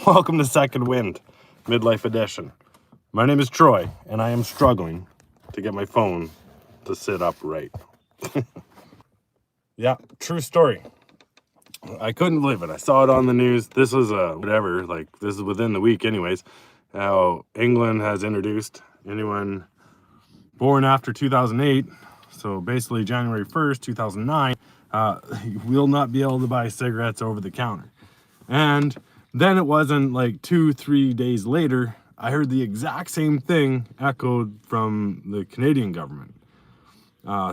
Welcome to Second Wind, Midlife Edition. My name is Troy, and I am struggling to get my phone to sit upright. Yeah, true story. I couldn't believe it. I saw it on the news. This was this is within the week anyways, how England has introduced anyone born after 2008, so basically January 1st, 2009, will not be able to buy cigarettes over the counter. And then it wasn't like 2-3 days later, I heard the exact same thing echoed from the Canadian government.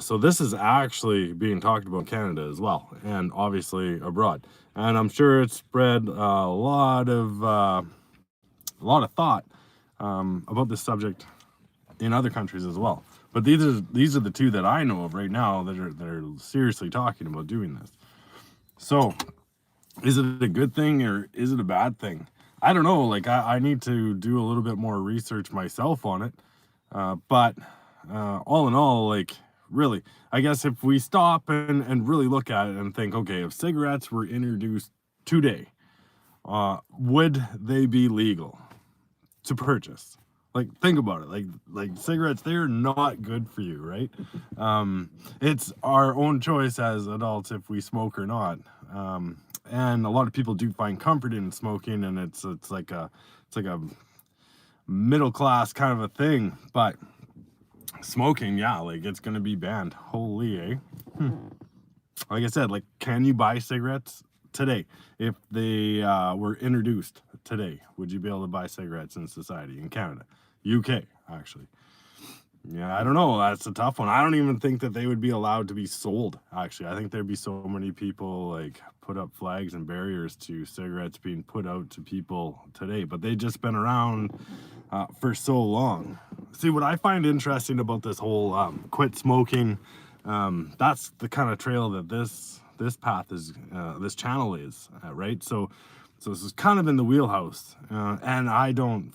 So this is actually being talked about in Canada as well, and obviously abroad. And I'm sure it's spread a lot of thought about this subject in other countries as well. But these are the two that I know of right now that are seriously talking about doing this. So is it a good thing or is it a bad thing? I don't know. Like I need to do a little bit more research myself on it. But all in all, like really, I guess if we stop and really look at it and think, okay, if cigarettes were introduced today, would they be legal to purchase? Like, think about it. Like cigarettes, they're not good for you, right? It's our own choice as adults if we smoke or not. And a lot of people do find comfort in smoking, and it's like a middle class kind of a thing. But smoking, yeah, like it's gonna be banned. Holy, eh? Like I said, like, can you buy cigarettes today if they were introduced today? Would you be able to buy cigarettes in society in Canada, UK, actually? Yeah, I don't know. That's a tough one. I don't even think that they would be allowed to be sold, actually. I think there'd be so many people like put up flags and barriers to cigarettes being put out to people today, but they've just been around for so long. See, what I find interesting about this whole quit smoking, that's the kind of trail that this path is, this channel is, right? So this is kind of in the wheelhouse, and I don't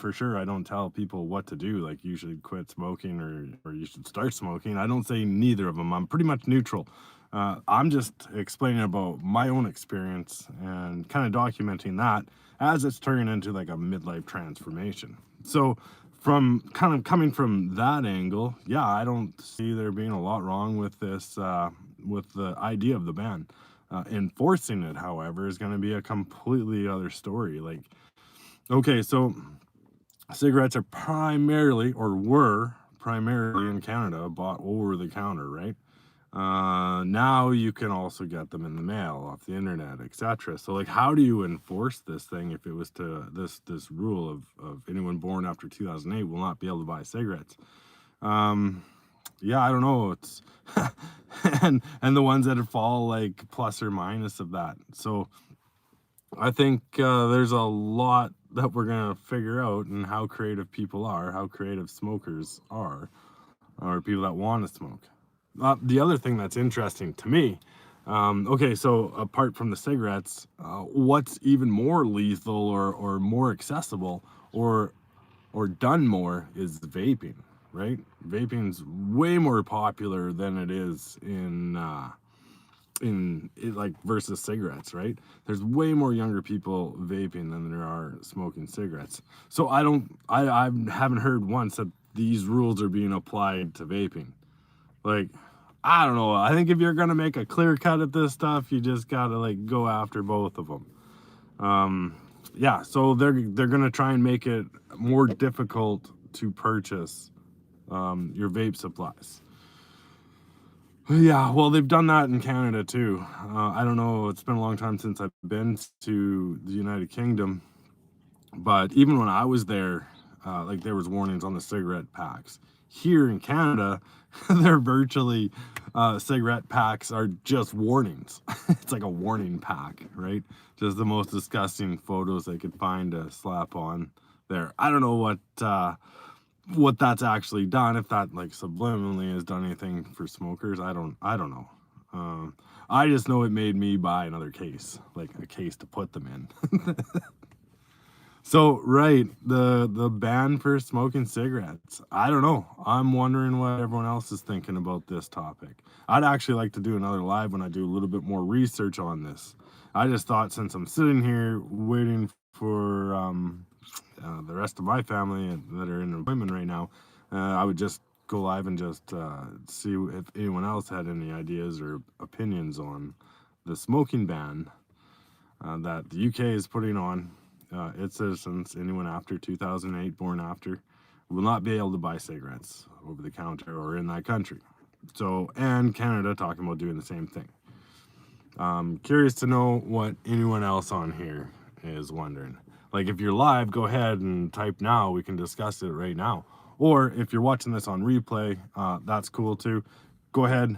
tell people what to do, like you should quit smoking or you should start smoking. I don't say neither of them. I'm pretty much neutral. I'm just explaining about my own experience and kind of documenting that as it's turning into like a midlife transformation. So from kind of coming from that angle, yeah, I don't see there being a lot wrong with this, with the idea of the ban. Enforcing it, however, is going to be a completely other story. Like, okay, so cigarettes are primarily, or were primarily in Canada, bought over the counter, right? Now you can also get them in the mail, off the internet, etc. So like, how do you enforce this thing if it was to this rule of anyone born after 2008 will not be able to buy cigarettes? Yeah, I don't know. It's and the ones that fall like plus or minus of that. So I think there's a lot that we're gonna figure out, and how creative people are, how creative smokers are, or people that want to smoke. The other thing that's interesting to me, okay, so apart from the cigarettes, what's even more lethal or more accessible or done more is vaping, right? Vaping's way more popular than it is in like versus cigarettes, right? There's way more younger people vaping than there are smoking cigarettes. So I haven't heard once that these rules are being applied to vaping. Like, I don't know. I think if you're gonna make a clear cut at this stuff, you just gotta like go after both of them. Yeah, so they're gonna try and make it more difficult to purchase your vape supplies. Yeah, well, they've done that in Canada too. I don't know. It's been a long time since I've been to the United Kingdom, but even when I was there, like there was warnings on the cigarette packs. Here in Canada, they're virtually cigarette packs are just warnings. It's like a warning pack, right? Just the most disgusting photos they could find to slap on there. I don't know what that's actually done, if that like subliminally has done anything for smokers. I don't know. I just know it made me buy another case, like a case to put them in. So right, the ban for smoking cigarettes, I don't know. I'm wondering what everyone else is thinking about this topic. I'd actually like to do another live when I do a little bit more research on this. I just thought, since I'm sitting here waiting for rest of my family that are in employment right now, I would just go live and just see if anyone else had any ideas or opinions on the smoking ban that the UK is putting on its citizens. Anyone after 2008, born after, will not be able to buy cigarettes over the counter or in that country. So, and Canada talking about doing the same thing. Curious to know what anyone else on here is wondering. Like, if you're live, go ahead and type now. We can discuss it right now. Or if you're watching this on replay, that's cool too. Go ahead,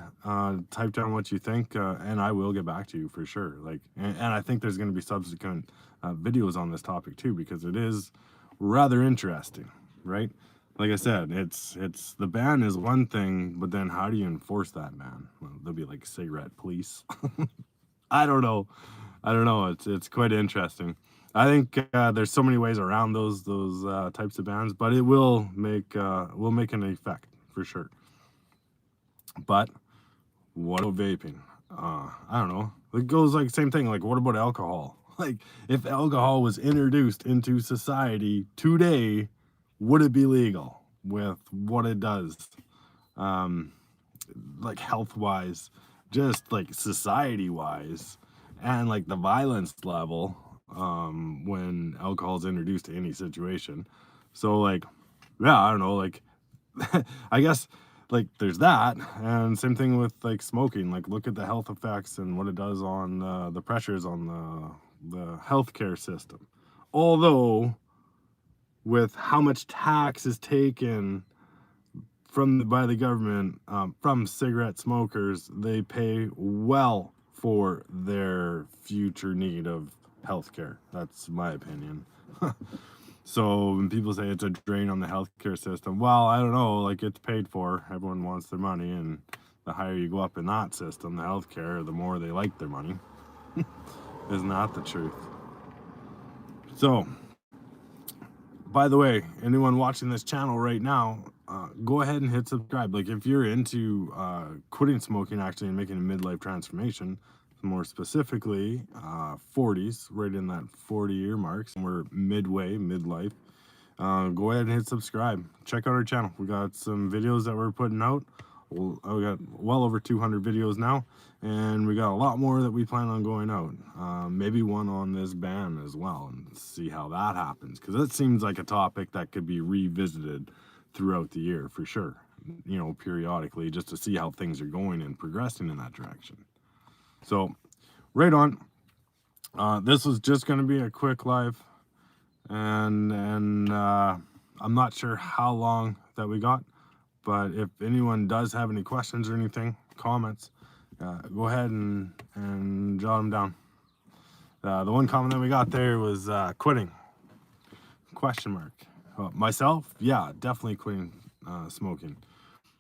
type down what you think, and I will get back to you for sure. Like, and I think there's going to be subsequent videos on this topic too, because it is rather interesting, right? Like I said, it's the ban is one thing, but then how do you enforce that ban? Well, there'll be like cigarette police. I don't know. It's quite interesting. I think there's so many ways around those types of bans, but it will make an effect for sure. But what about vaping? I don't know. It goes like same thing. Like, what about alcohol? Like, if alcohol was introduced into society today, would it be legal with what it does? Like health wise, just like society wise, and like the violence level when alcohol is introduced to any situation. So like, yeah, I don't know, like I guess like there's that, and same thing with like smoking. Like, look at the health effects and what it does on the pressures on the healthcare system. Although with how much tax is taken by the government from cigarette smokers, they pay well for their future need of healthcare. That's my opinion. So when people say it's a drain on the healthcare system, well, I don't know. Like, it's paid for. Everyone wants their money, and the higher you go up in that system, the healthcare, the more they like their money. Isn't that the truth? So, by the way, anyone watching this channel right now, go ahead and hit subscribe. Like, if you're into quitting smoking actually and making a midlife transformation, more specifically 40s, right in that 40-year mark, and we're midlife, go ahead and hit subscribe. Check out our channel. We got some videos that we're putting out. We got well over 200 videos now, and we got a lot more that we plan on going out. Maybe one on this ban as well, and see how that happens, because it seems like a topic that could be revisited throughout the year for sure, you know, periodically, just to see how things are going and progressing in that direction. So right on, this was just going to be a quick live, and I'm not sure how long that we got, but if anyone does have any questions or anything, comments, go ahead and jot them down. The one comment that we got there was quitting, ? Myself, yeah, definitely quitting smoking.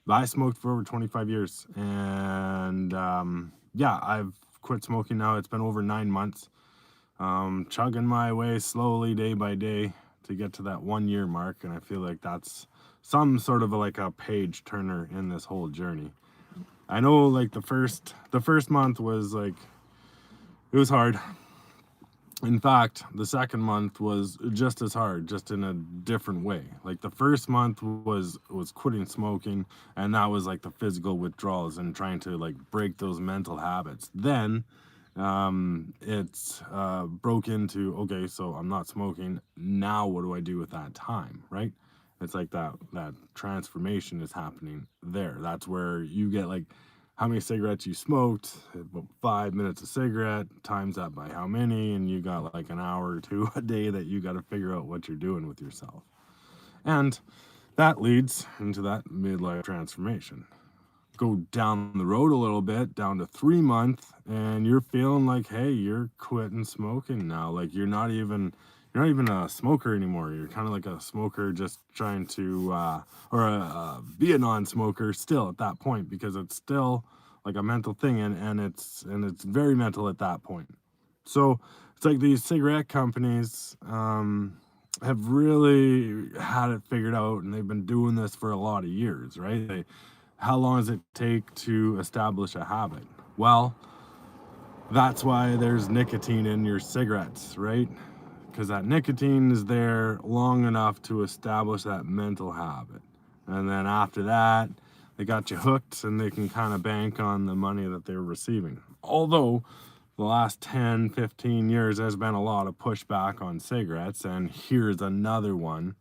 I smoked for over 25 years, and yeah, I've quit smoking now. It's been over 9 months, chugging my way slowly day by day to get to that 1 year mark, and I feel like that's some sort of like a page turner in this whole journey. I know, like, the first month was like, it was hard. In fact, the second month was just as hard, just in a different way. Like, the first month was quitting smoking, and that was like the physical withdrawals and trying to like break those mental habits. Then it's broke into, okay, so I'm not smoking. Now what do I do with that time, right? It's like that transformation is happening there. That's where you get like how many cigarettes you smoked, about 5 minutes a cigarette, times that by how many, and you got like an hour or two a day that you got to figure out what you're doing with yourself. And that leads into that midlife transformation. Go down the road a little bit, down to 3 months, and you're feeling like, hey, you're quitting smoking now. Like, you're not even a smoker anymore. You're kind of like a smoker just trying to be a non-smoker still at that point, because it's still like a mental thing, and it's very mental at that point. So it's like these cigarette companies have really had it figured out, and they've been doing this for a lot of years, right? How long does it take to establish a habit? Well, that's why there's nicotine in your cigarettes, right? because that nicotine is there long enough to establish that mental habit. And then after that, they got you hooked and they can kind of bank on the money that they're receiving. Although the last 10, 15 years, there's been a lot of pushback on cigarettes, and here's another one.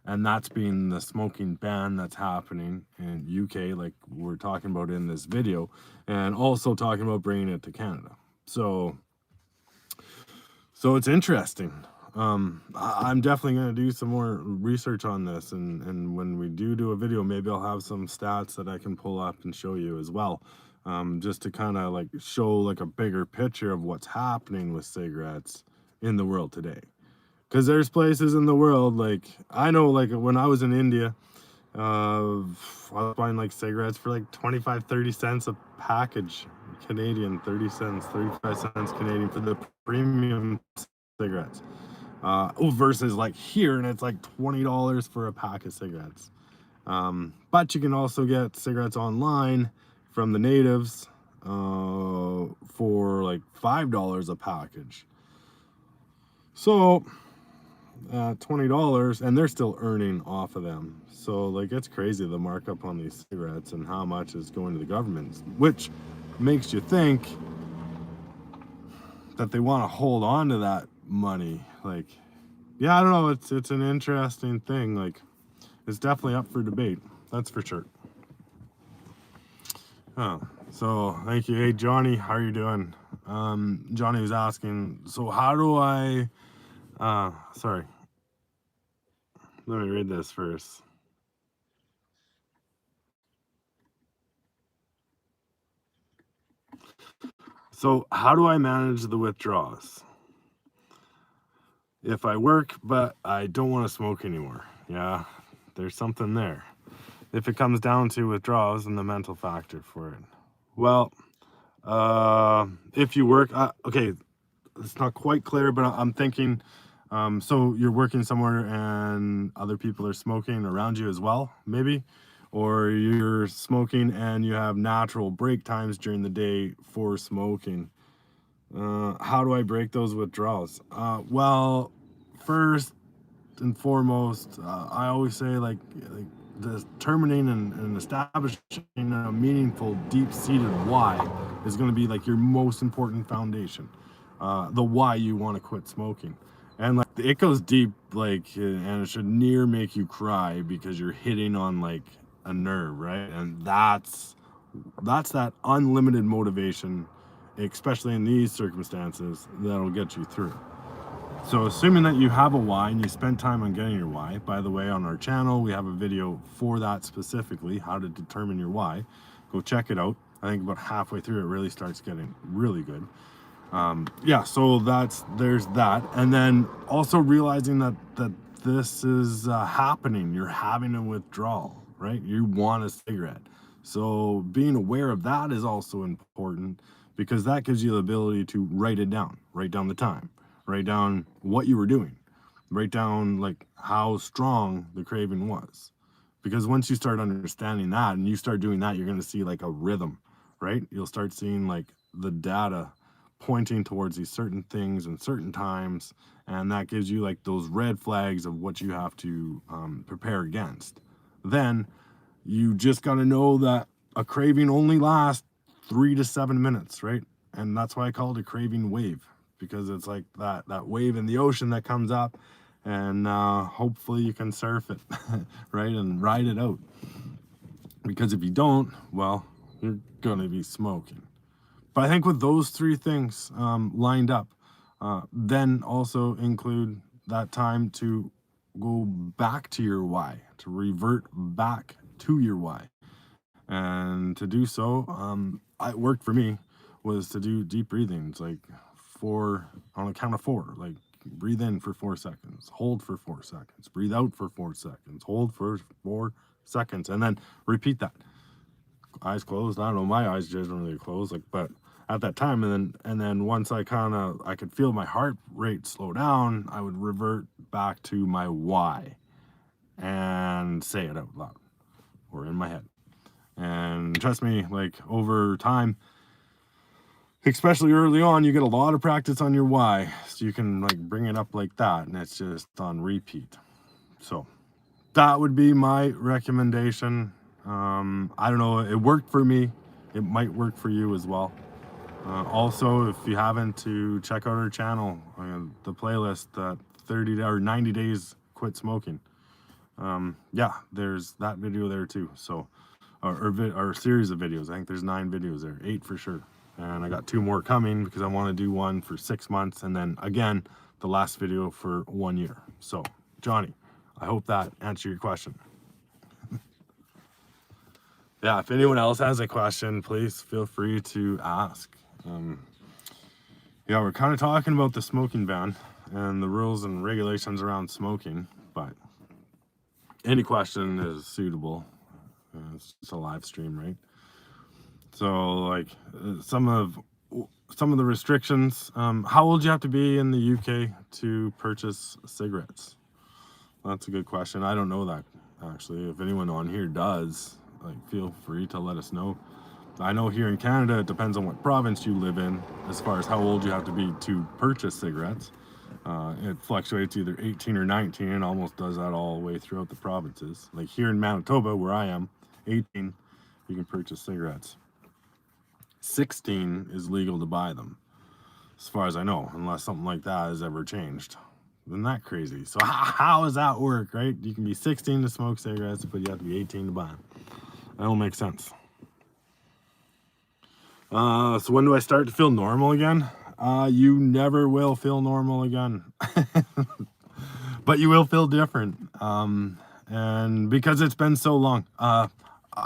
And that's been the smoking ban that's happening in UK, like we're talking about in this video, and also talking about bringing it to Canada. So it's interesting. I'm definitely going to do some more research on this, and when we do a video, maybe I'll have some stats that I can pull up and show you as well, just to kind of like show like a bigger picture of what's happening with cigarettes in the world today. Because there's places in the world, like I know, like when I was in India, I was buying like cigarettes for like 25, 30 cents a package, Canadian, 30 cents, 35 cents Canadian for the premium cigarettes. Versus like here, and it's like $20 for a pack of cigarettes. But you can also get cigarettes online from the natives for like $5 a package. So $20, and they're still earning off of them. So like it's crazy the markup on these cigarettes and how much is going to the government, which makes you think that they want to hold on to that money. Like, yeah, I don't know, it's an interesting thing. Like, it's definitely up for debate, that's for sure. So thank you. Hey Johnny, how are you doing? Johnny was asking, so how do I sorry, let me read this first. So how do I manage the withdrawals if I work but I don't want to smoke anymore? Yeah, there's something there. If it comes down to withdrawals and the mental factor for it, well, if you work, okay, it's not quite clear, but I'm thinking, so you're working somewhere and other people are smoking around you as well, maybe, or you're smoking and you have natural break times during the day for smoking. How do I break those withdrawals? Well, first and foremost, I always say like determining and establishing a meaningful, deep-seated why is going to be like your most important foundation. The why you want to quit smoking, and like it goes deep, like, and it should near make you cry because you're hitting on like a nerve, right? And that's that unlimited motivation, especially in these circumstances, that'll get you through. So assuming that you have a why and you spend time on getting your why, by the way, on our channel, we have a video for that specifically, how to determine your why. Go check it out. I think about halfway through, it really starts getting really good. Yeah, so there's that. And then also realizing that this is happening. You're having a withdrawal, right? You want a cigarette. So being aware of that is also important, because that gives you the ability to write it down, write down the time, write down what you were doing, write down like how strong the craving was. Because once you start understanding that and you start doing that, you're going to see like a rhythm, right? You'll start seeing like the data pointing towards these certain things and certain times, and that gives you like those red flags of what you have to prepare against. Then you just got to know that a craving only lasts 3 to 7 minutes, right? And that's why I call it a craving wave, because it's like that wave in the ocean that comes up, and hopefully you can surf it right, and ride it out. Because if you don't, well, you're gonna be smoking. But I think with those three things lined up, then also include that time to go back to your why, to revert back to your why. And to do so, it worked for me, was to do deep breathings, like on a count of 4, like breathe in for 4 seconds, hold for 4 seconds, breathe out for 4 seconds, hold for 4 seconds, and then repeat that. Eyes closed. I don't know, my eyes generally closed, like, but at that time, and then once I could feel my heart rate slow down, I would revert back to my why and say it out loud or in my head. And trust me, like over time, especially early on, you get a lot of practice on your why, so you can like bring it up like that, and it's just on repeat. So that would be my recommendation. I don't know, it worked for me, it might work for you as well. Also, if you haven't, to check out our channel, the playlist, that 30 or 90 days quit smoking. Yeah, there's that video there too. So or series of videos. I think there's 9 videos there, 8 for sure, and I got 2 more coming because I want to do one for 6 months, and then again the last video for 1 year. So Johnny, I hope that answered your question. Yeah, if anyone else has a question, please feel free to ask. Yeah, we're kind of talking about the smoking ban and the rules and regulations around smoking, but any question is suitable. It's just a live stream, right? So like some of the restrictions, how old you have to be in the UK to purchase cigarettes? That's a good question. I don't know that, actually. If anyone on here does, like, feel free to let us know. I know here in Canada, it depends on what province you live in as far as how old you have to be to purchase cigarettes. It fluctuates either 18 or 19, and almost does that all the way throughout the provinces. Like here in Manitoba, where I am, 18, you can purchase cigarettes. 16 is legal to buy them, as far as I know, unless something like that has ever changed. Isn't that crazy? So how does that work, right? You can be 16 to smoke cigarettes, but you have to be 18 to buy them. That don't make sense. So when do I start to feel normal again? You never will feel normal again. But you will feel different. And because it's been so long, I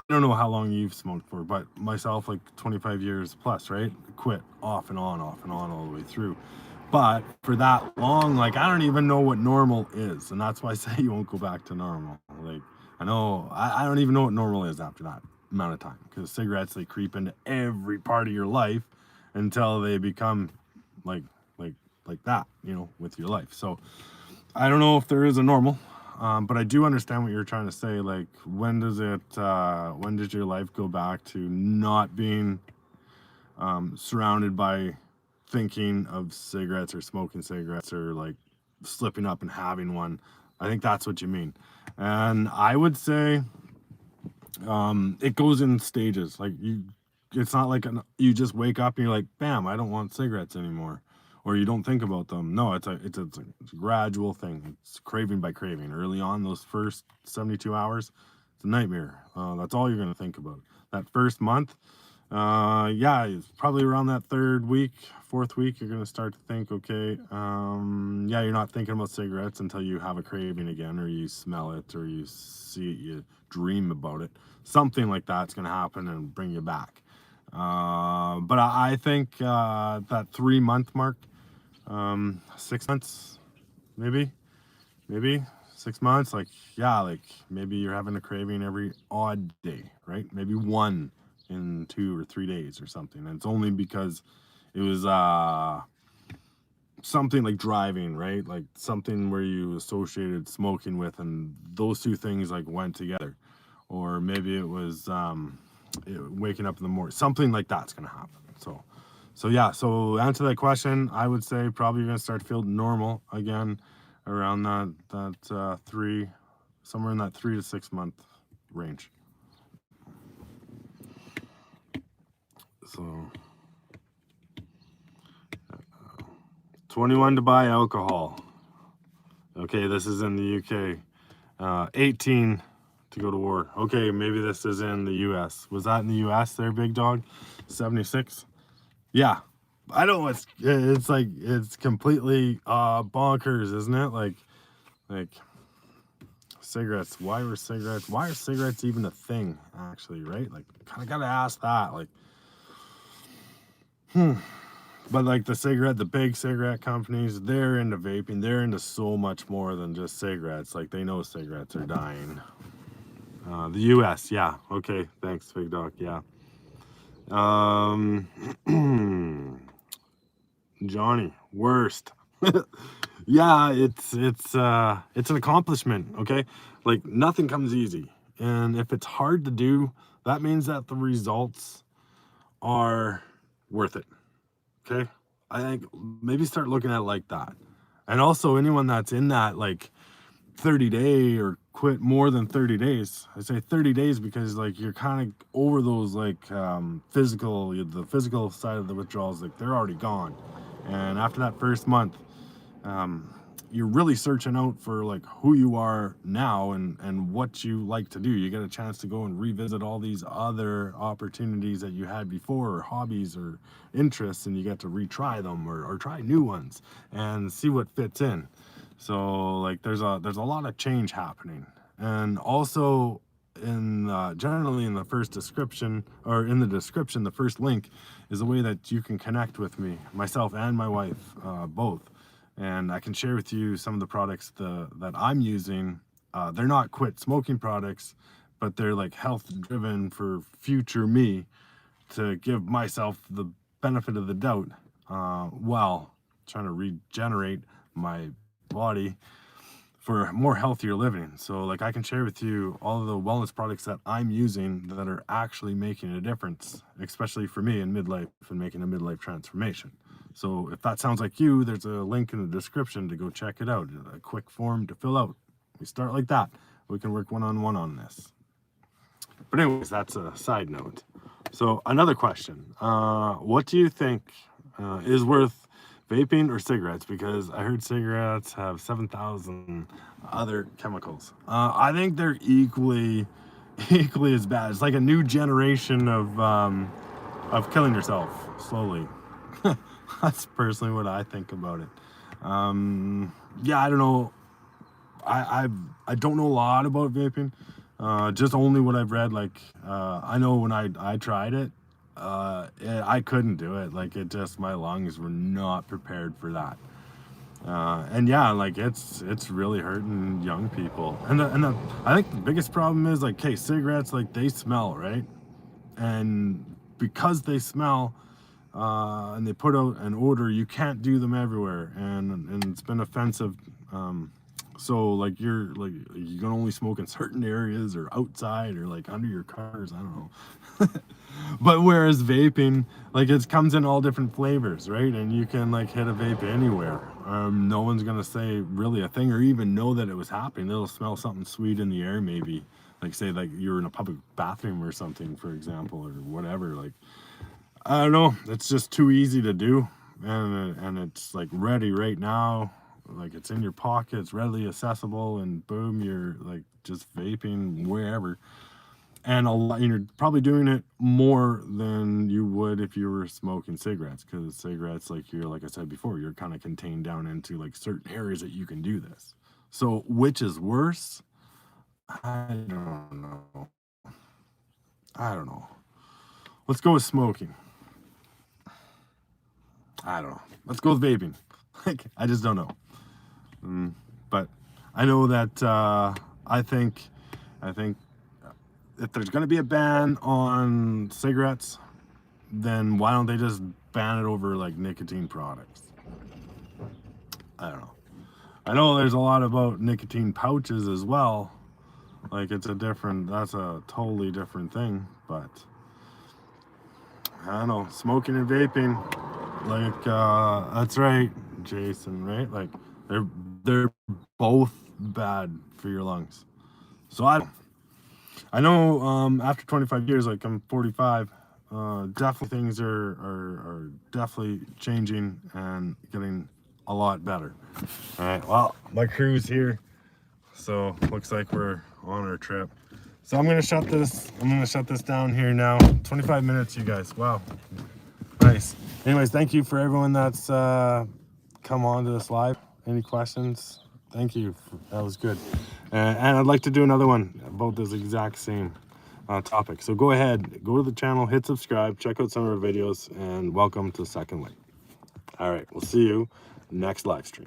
don't know how long you've smoked for, but myself, like 25 years plus, right? Quit off and on all the way through. But for that long, like, I don't even know what normal is. And that's why I say you won't go back to normal. Like, I know, I don't even know what normal is after that amount of time, because cigarettes, they creep into every part of your life until they become like that, you know, with your life. So I don't know if there is a normal, but I do understand what you're trying to say. Like, when does your life go back to not being surrounded by thinking of cigarettes or smoking cigarettes, or like slipping up and having one? I think that's what you mean. And I would say it goes in stages. Like, it's not like you just wake up and you're like, bam, I don't want cigarettes anymore, or you don't think about them. No, it's a gradual thing. It's craving by craving. Early on, those first 72 hours, it's a nightmare. That's all you're going to think about. That first month, yeah, it's probably around that 3rd week, 4th week, you're going to start to think, okay, yeah, you're not thinking about cigarettes until you have a craving again, or you smell it, or you see it, you dream about it. Something like that's going to happen and bring you back. But I think that 3-month mark, 6 months, maybe 6 months, like, yeah, like maybe you're having a craving every odd day, right? Maybe one in 2 or 3 days or something. And it's only because it was something like driving, right? Like something where you associated smoking with, and those two things like went together. Or maybe it was waking up in the morning, something like that's gonna happen. So yeah, so answer that question, I would say probably you're gonna start to feel normal again around that 3, somewhere in that 3 to 6 month range. So 21 to buy alcohol. Okay, this is in the UK. 18 to go to war. Okay, maybe this is in the US. Was that in the US there, big dog? 76? Yeah. I know it's like, it's completely bonkers, isn't it? Like cigarettes. Why are cigarettes even a thing, actually, right? Like, kind of gotta ask that. Like, but like the big cigarette companies, they're into vaping. They're into so much more than just cigarettes. Like, they know cigarettes are dying. The US, yeah. Okay, thanks, big dog. Yeah. Johnny, worst. Yeah, it's an accomplishment, okay? Like, nothing comes easy. And if it's hard to do, that means that the results are worth it. Okay. I think maybe start looking at it like that. And also anyone that's in that like 30-day or quit more than 30 days. I say 30 days because like you're kind of over those like the physical side of the withdrawals, like they're already gone. And after that first month, um, you're really searching out for like who you are now and what you like to do. You get a chance to go and revisit all these other opportunities that you had before, or hobbies or interests, and you get to retry them or try new ones and see what fits in. So like there's a lot of change happening. And also in generally in the first description, or in the description, the first link is a way that you can connect with me, myself and my wife, both. And I can share with you some of the products that I'm using. They're not quit smoking products, but they're like health driven for future me, to give myself the benefit of the doubt while trying to regenerate my body for more healthier living. So like I can share with you all of the wellness products that I'm using that are actually making a difference, especially for me in midlife and making a midlife transformation. So if that sounds like you, there's a link in the description to go check it out. A quick form to fill out. We start like that. We can work one-on-one on this. But anyways, that's a side note. So another question, what do you think is worth vaping or cigarettes? Because I heard cigarettes have 7,000 other chemicals. I think they're equally as bad. It's like a new generation of killing yourself slowly. That's personally what I think about it. Yeah, I don't know. I don't know a lot about vaping. Just only what I've read. Like I know when I tried it, I couldn't do it. Like it just, my lungs were not prepared for that. And yeah, like it's really hurting young people. And I think the biggest problem is like, okay, cigarettes, like they smell, right? And because they smell, and they put out an odor, you can't do them everywhere, and it's been offensive. So like you can only smoke in certain areas or outside or like under your cars, I don't know. But whereas vaping, like it comes in all different flavors, right? And you can like hit a vape anywhere. No one's gonna say really a thing or even know that it was happening. It'll smell something sweet in the air, maybe. Like say like you're in a public bathroom or something, for example, or whatever. Like I don't know. It's just too easy to do, and it's like ready right now. Like it's in your pocket, it's readily accessible, and boom, you're like just vaping wherever. And a lot, you're probably doing it more than you would if you were smoking cigarettes, because cigarettes, like I said before, you're kind of contained down into like certain areas that you can do this. So which is worse? I don't know. I don't know. Let's go with smoking. I don't know. Let's go with vaping. Like I just don't know. But I know that I think if there's going to be a ban on cigarettes, then why don't they just ban it over like nicotine products? I don't know. I know there's a lot about nicotine pouches as well. Like that's a totally different thing. But I don't know. Smoking and vaping, like that's right, Jason. Right? Like they're both bad for your lungs. So I know after 25 years, like I'm 45, definitely things are definitely changing and getting a lot better. All right, well, my crew's here, so looks like we're on our trip. So I'm gonna shut this down here now. 25 minutes, you guys. Wow, nice. Anyways, thank you for everyone that's come on to this live. Any questions? Thank you. That was good. And I'd like to do another one about this exact same topic. So go ahead, go to the channel, hit subscribe, check out some of our videos, and welcome to Second Light. All right, we'll see you next live stream.